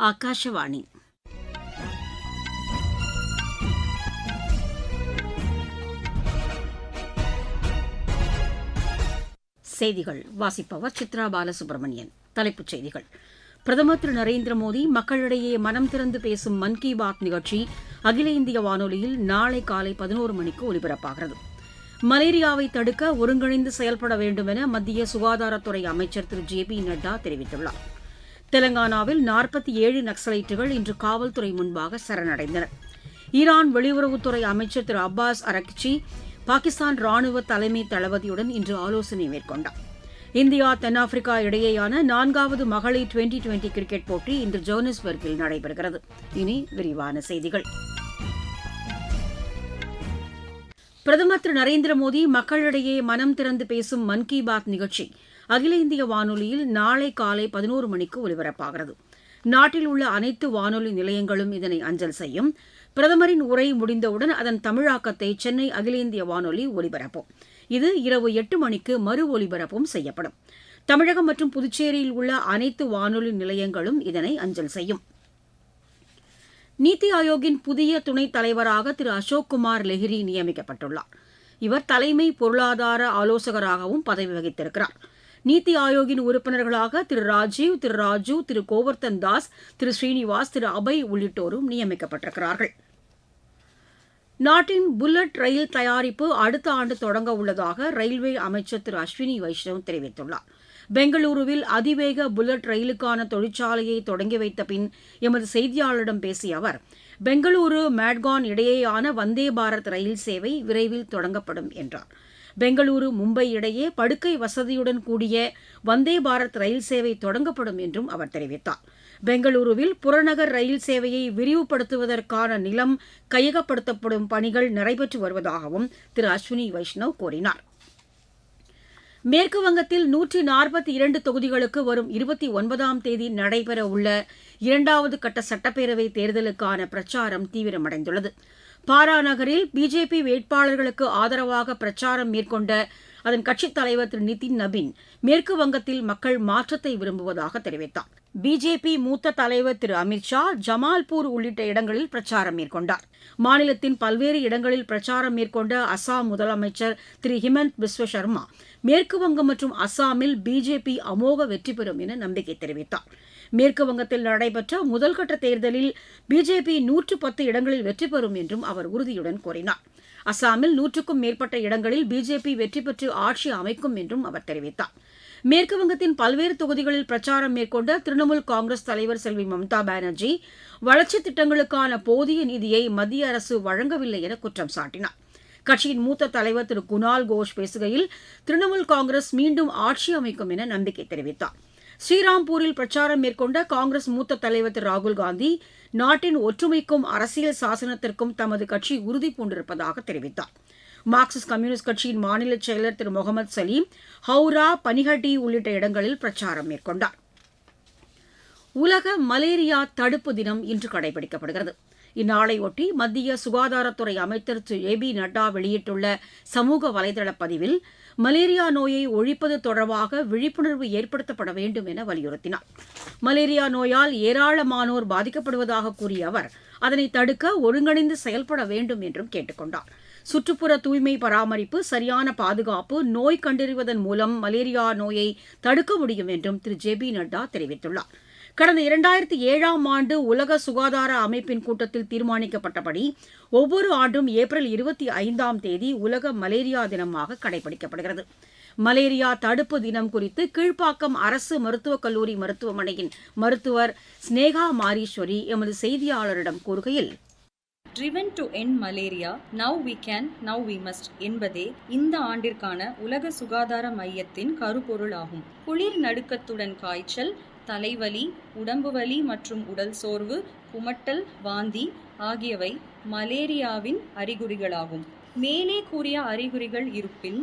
ஆகாஷவாணி. செய்திகள் வாசிப்பவர் சித்ரா பாலசுப்ரமணியன். தலைப்புச் செய்திகள். பிரதமர் திரு நரேந்திர மோடி மக்களிடையே மனம் திறந்து பேசும் மன் கி பாத் நிகழ்ச்சி அகில இந்திய வானொலியில் நாளை காலை 11 மணிக்கு ஒலிபரப்பாகிறது. மலேரியாவை தடுக்க ஒருங்கிணைந்து செயல்பட வேண்டும் என மத்திய சுகாதாரத்துறை அமைச்சர் திரு ஜே.பி. நட்டா தெரிவித்துள்ளார். தெலங்கானாவில் 47 நக்சலைட்டுகள் இன்று காவல்துறை முன்பாக சரணடைந்தனர். ஈரான் வெளியுறவுத்துறை அமைச்சர் திரு அப்பாஸ் அரக்சி பாகிஸ்தான் ராணுவ தலைமை தளபதியுடன் இன்று ஆலோசனை மேற்கொண்டார். இந்தியா தென்னாப்பிரிக்கா இடையேயான 4வது மகளிர் டுவெண்டி கிரிக்கெட் போட்டி இன்று ஜோஹன்னஸ்பர்கில் நடைபெறுகிறது. இனி விரிவான செய்திகள். பிரதமர் திரு நரேந்திர மோடி மக்களிடையே மனம் திறந்து பேசும் மன் கி பாத் நிகழ்ச்சி அகில இந்திய வானொலியில் நாளை காலை 11 மணிக்கு ஒலிபரப்பாகிறது. நாட்டில் உள்ள அனைத்து வானொலி நிலையங்களும் இதனை அஞ்சல் செய்யும். பிரதமரின் உரை முடிந்தவுடன் அதன் தமிழாக்கத்தை சென்னை அகில இந்திய வானொலி ஒலிபரப்பும். இது இரவு 8 மணிக்கு மறு ஒலிபரப்பும் செய்யப்படும். தமிழகம் மற்றும் புதுச்சேரியில் உள்ள அனைத்து வானொலி நிலையங்களும் இதனை அஞ்சல் செய்யும். நீத்தி ஆயோக்கின் புதிய துணைத் தலைவராக திரு அசோக்குமார் லெஹிரி நியமிக்கப்பட்டுள்ளார். இவர் தலைமை பொருளாதார ஆலோசகராகவும் பதவி வகித்திருக்கிறார். நீத்தி ஆயோக்கின் உறுப்பினர்களாக திரு ராஜீவ், திரு ராஜு, திரு கோவர்தன் தாஸ், திரு ஸ்ரீனிவாஸ், திரு அபய் உள்ளிட்டோரும் நியமிக்கப்பட்டிருக்கிறார்கள். நாட்டின் புல்லட் ரயில் தயாரிப்பு அடுத்த ஆண்டு தொடங்க உள்ளதாக ரயில்வே அமைச்சர் திரு அஸ்வினி வைஷ்ணவ் தெரிவித்துள்ளார். பெங்களூருவில் அதிவேக புல்லட் ரயிலுக்கான தொழிற்சாலையை தொடங்கி வைத்த பின் எமது செய்தியாளரிடம் பேசிய அவர், பெங்களூரு மேட்கான் இடையேயான வந்தே பாரத் ரயில் சேவை விரைவில் தொடங்கப்படும் என்றார். பெங்களூரு மும்பை இடையே படுக்கை வசதியுடன் கூடிய வந்தே பாரத் ரயில் சேவை தொடங்கப்படும் என்றும் அவர் தெரிவித்தார். பெங்களூருவில் புறநகர் ரயில் சேவையை விரிவுபடுத்துவதற்கான நிலம் கையகப்படுத்தப்படும் பணிகள் நடைபெற்று வருவதாகவும் திரு அஸ்வினி வைஷ்ணவ் கூறினார். மேற்குவங்கத்தில் 142 தொகுதிகளுக்கு வரும் 29ஆம் தேதி நடைபெறவுள்ள 2வது கட்ட சட்டப்பேரவைத் தேர்தலுக்கான பிரச்சாரம் தீவிரமடைந்துள்ளது. பாரா நகரில் பிஜேபி வேட்பாளர்களுக்கு ஆதரவாக பிரச்சாரம் மேற்கொண்ட அதன் கட்சித் தலைவர் திரு நிதின் நபின் மேற்கு வங்கத்தில் மக்கள் மாற்றத்தை விரும்புவதாக தெரிவித்தார். பிஜேபி மூத்த தலைவர் திரு அமித் ஷா ஜமால்பூர் உள்ளிட்ட இடங்களில் பிரச்சாரம் மேற்கொண்டார். மாநிலத்தின் பல்வேறு இடங்களில் பிரச்சாரம் மேற்கொண்ட அசாம் முதலமைச்சர் திரு ஹிமந்த் பிஸ்வ சர்மா மேற்கு வங்கம் மற்றும் அசாமில் பிஜேபி அமோக வெற்றி பெறும் என நம்பிக்கை தெரிவித்தார். மேற்கு வங்கத்தில் நடைபெற்ற முதல்கட்ட தேர்தலில் பிஜேபி 110 இடங்களில் வெற்றி பெறும் என்றும் அவர் உறுதியுடன் கூறினார். அசாமில் 100க்கும் மேற்பட்ட இடங்களில் பிஜேபி வெற்றி பெற்று ஆட்சி அமைக்கும் என்றும் அவர் தெரிவித்தார். மேற்கு வங்கத்தின் பல்வேறு தொகுதிகளில் பிரச்சாரம் மேற்கொண்ட திரிணாமுல் காங்கிரஸ் தலைவர் செல்வி மம்தா பானர்ஜி வளர்ச்சித் திட்டங்களுக்கான போதிய நிதியை மத்திய அரசு வழங்கவில்லை என குற்றம் சாட்டினார். கட்சியின் மூத்த தலைவர் திரு குணால் கோஷ் பேசுகையில், திரிணாமுல் காங்கிரஸ் மீண்டும் ஆட்சி அமைக்கும் என நம்பிக்கை தெரிவித்தார். ஸ்ரீராம்பூரில் பிரச்சாரம் மேற்கொண்ட காங்கிரஸ் மூத்த தலைவர் திரு ராகுல் காந்தி நாட்டின் ஒற்றுமைக்கும் அரசியல் சாசனத்திற்கும் தமது கட்சி உறுதி பூண்டிருப்பதாக தெரிவித்தார். மார்க்சிஸ்ட் கம்யூனிஸ்ட் கட்சியின் மாநில செயலர் திரு முகமது சலீம் ஹவுரா, பனிஹட்டி உள்ளிட்ட இடங்களில் பிரச்சாரம் மேற்கொண்டார். உலக மலேரியா தடுப்பு தினம் இன்று கடைபிடிக்கப்படுகிறது. இந்நாளையொட்டி மத்திய சுகாதாரத்துறை அமைச்சர் திரு ஜே.பி. நட்டா வெளியிட்டுள்ள சமூக வலைதள பதிவில் மலேரியா நோயை ஒழிப்பது தொடர்பாக விழிப்புணர்வு ஏற்படுத்தப்பட வேண்டும் என வலியுறுத்தினார். மலேரியா நோயால் ஏராளமானோர் பாதிக்கப்படுவதாக கூறிய அவர், அதனை தடுக்க ஒருங்கிணைந்து செயல்பட வேண்டும் என்றும் கேட்டுக் கொண்டார். சுற்றுப்புற தூய்மை பராமரிப்பு, சரியான பாதுகாப்பு, நோய் கண்டறிவதன் மூலம் மலேரியா நோயை தடுக்க முடியும் என்றும் திரு ஜே.பி. நட்டா தெரிவித்துள்ளார். கடந்த 2007ஆம் ஆண்டு உலக சுகாதார அமைப்பின் கூட்டத்தில் தீர்மானிக்கப்பட்டபடி ஒவ்வொரு ஆண்டும் ஏப்ரல் 25ஆம் தேதி உலக மலேரியா தினமாக கடைபிடிக்கப்படுகிறது. மலேரியா தடுப்பு தினம் குறித்து கீழ்ப்பாக்கம் அரசு மருத்துவக் கல்லூரி மருத்துவமனையின் மருத்துவர் ஸ்னேகா மாரீஸ்வரி எமது செய்தியாளரிடம் கூறுகையில், Driven to end malaria, now we can, now we must என்பதே இந்த ஆண்டிற்கான உலக சுகாதார மையத்தின் கருப்பொருள் ஆகும். குளிர் நடுக்கத்துடன் காய்ச்சல், தலைவலி, உடம்பு வலி மற்றும் உடல் சோர்வு, குமட்டல், வாந்தி ஆகியவை மலேரியாவின் அறிகுறிகளாகும். மேலே கூறிய அறிகுறிகள் இருப்பின்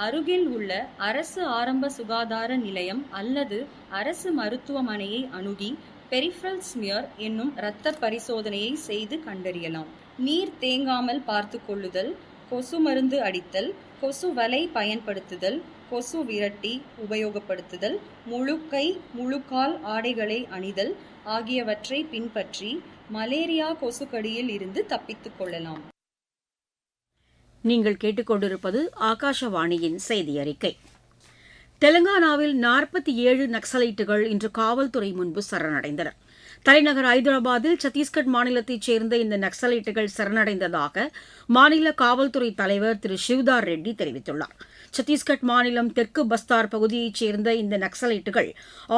அருகில் உள்ள அரசு ஆரம்ப சுகாதார நிலையம் அல்லது அரசு மருத்துவமனையை அணுகி பெரிஃபரல் ஸ்மியர் என்னும் இரத்த பரிசோதனையை செய்து கண்டறியலாம். நீர் தேங்காமல் பார்த்து கொள்ளுதல், கொசு மருந்து அடித்தல், கொசு வலை பயன்படுத்துதல், கொசு விரட்டி உபயோகப்படுத்துதல், முழுக்கை முழுக்கால் ஆடைகளை அணிதல் ஆகியவற்றை பின்பற்றி மலேரியா கொசுக்கடியில் இருந்து தப்பித்துக் கொள்ளலாம். நீங்கள் கேட்டுக்கொண்டிருப்பது ஆகாஷவாணியின் செய்தி அறிக்கை. தெலங்கானாவில் 47 நக்சலைட்டுகள் இன்று காவல்துறை முன்பு சரணடைந்தனர். தலைநகர் ஐதராபாத்தில் சத்தீஸ்கட் மாநிலத்தைச் சேர்ந்த இந்த நக்சலைட்டுகள் சரணடைந்ததாக மாநில காவல்துறை தலைவர் திரு சிவ்தார் ரெட்டி தெரிவித்துள்ளார். சத்தீஸ்கட் மாநிலம் தெற்கு பஸ்தார் பகுதியைச் சேர்ந்த இந்த நக்சலைட்டுகள்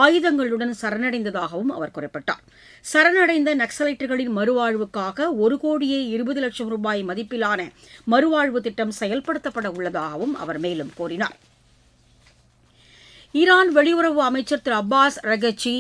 ஆயுதங்களுடன் சரணடைந்ததாகவும் அவர் குறிப்பிட்டார். சரணடைந்த நக்சலைட்டுகளின் மறுவாழ்வுக்காக 1,20,00,000 ரூபாய் மதிப்பிலான மறுவாழ்வு திட்டம் செயல்படுத்தப்பட உள்ளதாகவும் அவர் மேலும் கூறினார். ஈரான் வெளியுறவு அமைச்சர் திரு அப்பாஸ் அரகச்சி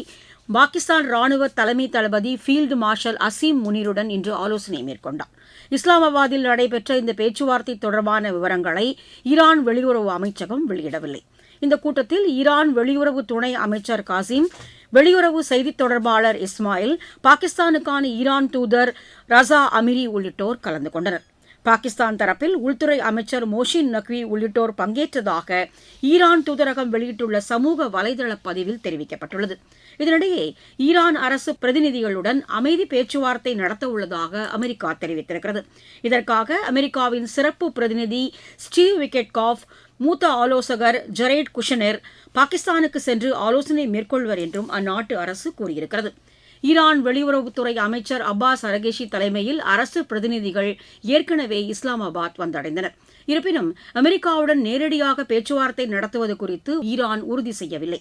பாகிஸ்தான் ராணுவ தலைமை தளபதி ஃபீல்டு மார்ஷல் அசீம் முனீருடன் இன்று ஆலோசனை மேற்கொண்டார். இஸ்லாமாபாத்தில் நடைபெற்ற இந்த பேச்சுவார்த்தை தொடர்பான விவரங்களை ஈரான் வெளியுறவு அமைச்சகம் வெளியிடவில்லை. இந்த கூட்டத்தில் ஈரான் வெளியுறவு துணை அமைச்சர் காசிம், வெளியுறவு செய்தித் தொடர்பாளர் இஸ்மாயில், பாகிஸ்தானுக்கான ஈரான் தூதர் ரசா அமிரி உள்ளிட்டோர் கலந்து கொண்டனர். பாகிஸ்தான் தரப்பில் உள்துறை அமைச்சர் மோஷின் நக்வி உள்ளிட்டோர் பங்கேற்றதாக ஈரான் தூதரகம் வெளியிட்டுள்ள சமூக வலைதள பதிவில் தெரிவிக்கப்பட்டுள்ளது. இதனிடையே ஈரான் அரசு பிரதிநிதிகளுடன் அமைதி பேச்சுவார்த்தை நடத்தவுள்ளதாக அமெரிக்கா தெரிவித்திருக்கிறது. இதற்காக அமெரிக்காவின் சிறப்பு பிரதிநிதி ஸ்டீவ் விக்கெட்காஃப், மூத்த ஆலோசகர் ஜெரேட் குஷனர் பாகிஸ்தானுக்கு சென்று ஆலோசனை மேற்கொள்வர் என்றும் அந்நாட்டு அரசு கூறியிருக்கிறது. ஈரான் வெளியுறவுத்துறை அமைச்சர் அப்பாஸ் அரகேஷி தலைமையில் அரசு பிரதிநிதிகள் ஏற்கனவே இஸ்லாமாபாத் வந்தடைந்தனர். இருப்பினும் அமெரிக்காவுடன் நேரடியாக பேச்சுவார்த்தை நடத்துவது குறித்து ஈரான் உறுதி செய்யவில்லை.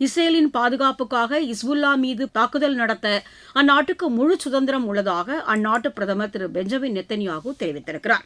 இஸ்ரேலின் பாதுகாப்புக்காக இஸ்புல்லா மீது தாக்குதல் நடத்த அந்நாட்டுக்கு முழு சுதந்திரம் உள்ளதாக அந்நாட்டு பிரதமர் திரு பெஞ்சமின் நெத்தன்யாகு தெரிவித்திருக்கிறார்.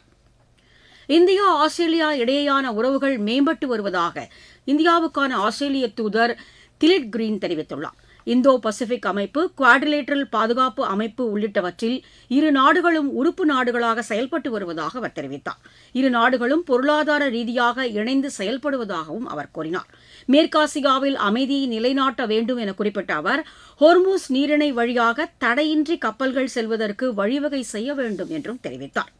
இந்தியா ஆஸ்திரேலியா இடையேயான உறவுகள் மேம்பட்டு வருவதாக இந்தியாவுக்கான ஆஸ்திரேலிய தூதர் திலிட் கிரீன் தெரிவித்துள்ளார். இந்தோ பசிபிக் அமைப்பு, குவாட்ரிலேட்டரல் பாதுகாப்பு அமைப்பு உள்ளிட்டவற்றில் இரு நாடுகளும் உறுப்பு நாடுகளாக செயல்பட்டு வருவதாக அவர் தெரிவித்தார். இரு நாடுகளும் பொருளாதார ரீதியாக இணைந்து செயல்படுவதாகவும் அவர் கூறினார். மேற்காசியாவில் அமைதியை நிலைநாட்ட வேண்டும் என குறிப்பிட்ட அவர், ஹோர்மூஸ் நீரிணை வழியாக தடையின்றி கப்பல்கள் செல்வதற்கு வழிவகை செய்ய வேண்டும் என்றும் தெரிவித்தார்.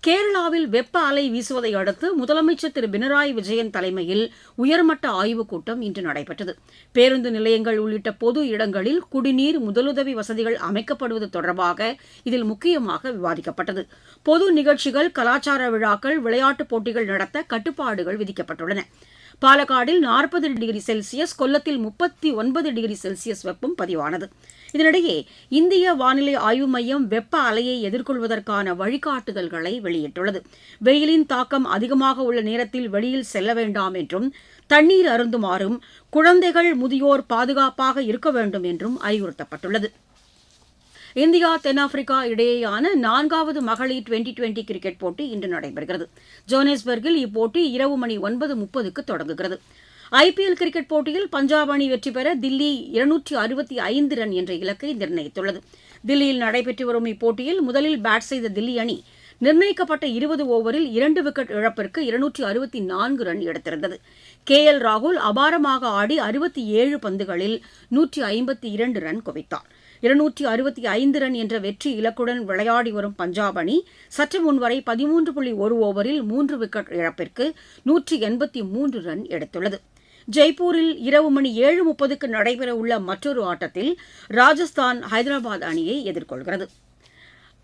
கேரளாவில் வெப்ப அலை வீசுவதை அடுத்து முதலமைச்சர் திரு பினராயி விஜயன் தலைமையில் உயர்மட்ட ஆய்வுக் கூட்டம் இன்று நடைபெற்றது. பேருந்து நிலையங்கள் உள்ளிட்ட பொது இடங்களில் குடிநீர், முதலுதவி வசதிகள் அமைக்கப்படுவது தொடர்பாக இதில் முக்கியமாக விவாதிக்கப்பட்டது. பொது நிகழ்ச்சிகள், கலாச்சார விழாக்கள், விளையாட்டுப் போட்டிகள் நடத்த கட்டுப்பாடுகள் விதிக்கப்பட்டுள்ளன. பாலக்காடில் 40 டிகிரி செல்சியஸ், கொல்லத்தில் 39 டிகிரி செல்சியஸ் வெப்பம் பதிவானது. இதனிடையே இந்திய வானிலை ஆய்வு மையம் வெப்ப அலையை எதிர்கொள்வதற்கான வழிகாட்டுதல்களை வெளியிட்டுள்ளது. வெயிலின் தாக்கம் அதிகமாக உள்ள நேரத்தில் வெளியில் செல்ல வேண்டாம் என்றும், தண்ணீர் அருந்துமாறும், குழந்தைகள், முதியோர் பாதுகாப்பாக இருக்க வேண்டும் என்றும் அறிவுறுத்தப்பட்டுள்ளது. இந்தியா தென்னாப்பிரிக்கா இடையேயான 4வது மகளிர் டுவெண்டி கிரிக்கெட் போட்டி இன்று நடைபெறுகிறது. ஜோஹானஸ்பர்கில் இப்போட்டி இரவு மணி 9:30க்கு தொடங்குகிறது. ஐபிஎல் கிரிக்கெட் போட்டியில் பஞ்சாப் அணி வெற்றி பெற தில்லி 265 ரன் என்ற இலக்கை நிர்ணயித்துள்ளது. தில்லியில் நடைபெற்று வரும் இப்போட்டியில் முதலில் பேட் செய்த தில்லி அணி நிர்ணயிக்கப்பட்ட 20 ஓவரில் 2 விக்கெட் இழப்பிற்கு 264 ரன் எடுத்திருந்தது. KL ராகுல் அபாரமாக ஆடி 67 பந்துகளில் 152 ரன் குவித்தார். 265 ரன் என்ற வெற்றி இலக்குடன் விளையாடி வரும் பஞ்சாப் அணி சற்று முன்வரை 13.1 ஓவரில் 3 விக்கெட் இழப்பிற்கு 183 ரன் எடுத்துள்ளது. ஜெய்ப்பூரில் இரவு மணி 7:30க்கு நடைபெறவுள்ள மற்றொரு ஆட்டத்தில் ராஜஸ்தான் ஹைதராபாத் அணியை எதிர்கொள்கிறது.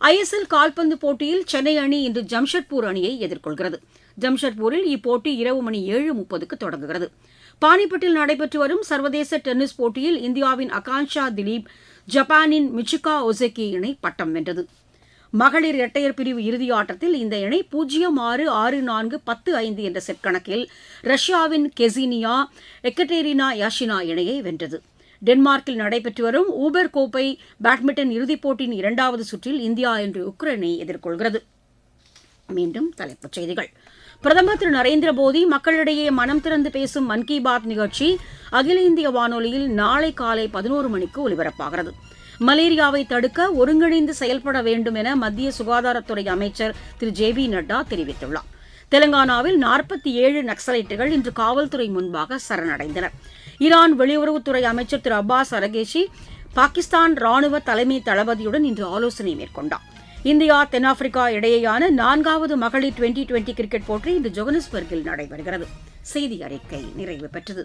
ISL கால்பந்து போட்டியில் சென்னை அணி இன்று ஜம்ஷெட்பூர் அணியை எதிர்கொள்கிறது. ஜம்ஷெட்பூரில் இப்போட்டி இரவு மணி 7:30க்கு தொடங்குகிறது. பானிபட்டில் நடைபெற்று வரும் சர்வதேச டென்னிஸ் போட்டியில் இந்தியாவின் ஆகான்ஷா திலீப் ஜப்பானின் மிச்சுகா ஒசேகி இணை பட்டம் வென்றது. மகளிர் இரட்டையர் பிரிவு இறுதி ஆட்டத்தில் இந்த இணை 0-6, 6-4, 10-5 என்ற செட் கணக்கில் ரஷ்யாவின் கெசினியா எக்கட்டெரினா யாஷினா இணையை வென்றது. டென்மார்க்கில் நடைபெற்று வரும் ஊபர் கோப்பை பேட்மிண்டன் இறுதிப் போட்டியின் 2வது சுற்றில் இந்தியா இன்று உக்ரைனை எதிர்கொள்கிறது. மீண்டும் தலைப்புச் செய்திகள். பிரதமர் திரு நரேந்திர மோடி மக்களிடையே மனம் திறந்து பேசும் மன் கி பாத் நிகழ்ச்சி அகில இந்திய வானொலியில் நாளை காலை 11 மணிக்கு ஒலிபரப்பாகிறது. மலேரியாவை தடுக்க ஒருங்கிணைந்து செயல்பட வேண்டும் என மத்திய சுகாதாரத்துறை அமைச்சர் திரு JB நட்டா தெரிவித்துள்ளார். தெலங்கானாவில் 47 நக்சலைட்டுகள் இன்று காவல்துறை முன்பாக சரணடைந்தனர். ஈரான் வெளியுறவுத்துறை அமைச்சர் திரு அப்பாஸ் அரகேஷி பாகிஸ்தான் ராணுவ தலைமை தளபதியுடன் இன்று ஆலோசனை மேற்கொண்டார். இந்தியா தென்னாப்பிரிக்கா இடையேயான 4வது மகளிர் டுவெண்டி கிரிக்கெட் போட்டி இன்று ஜோஹானஸ்பர்கில் நடைபெறுகிறது. செய்தி அறிக்கை நிறைவு பெற்றது.